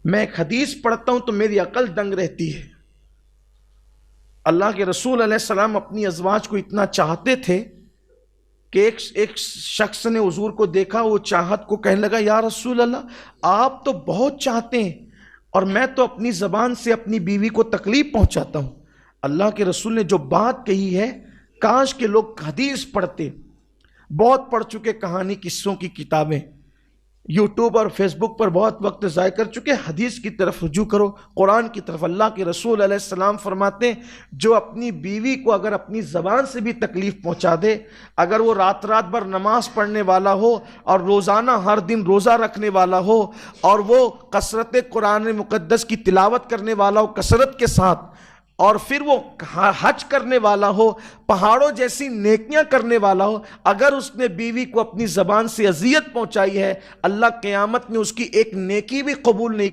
میں ایک حدیث پڑھتا ہوں تو میری عقل دنگ رہتی ہے۔ اللہ کے رسول علیہ السلام اپنی ازواج کو اتنا چاہتے تھے کہ ایک شخص نے حضور کو دیکھا، وہ چاہت کو کہنے لگا، یا رسول اللہ آپ تو بہت چاہتے ہیں اور میں تو اپنی زبان سے اپنی بیوی کو تکلیف پہنچاتا ہوں۔ اللہ کے رسول نے جو بات کہی ہے، کاش کہ لوگ حدیث پڑھتے، بہت پڑھ چکے کہانی قصوں کی کتابیں، یوٹیوب اور فیس بک پر بہت وقت ضائع کر چکے، حدیث کی طرف رجوع کرو، قرآن کی طرف۔ اللہ کے رسول علیہ السلام فرماتے ہیں جو اپنی بیوی کو اگر اپنی زبان سے بھی تکلیف پہنچا دے، اگر وہ رات بھر نماز پڑھنے والا ہو اور روزانہ ہر دن روزہ رکھنے والا ہو اور وہ کثرت قرآن مقدس کی تلاوت کرنے والا ہو کثرت کے ساتھ، اور پھر وہ حج کرنے والا ہو، پہاڑوں جیسی نیکیاں کرنے والا ہو، اگر اس نے بیوی کو اپنی زبان سے اذیت پہنچائی ہے، اللہ قیامت میں اس کی ایک نیکی بھی قبول نہیں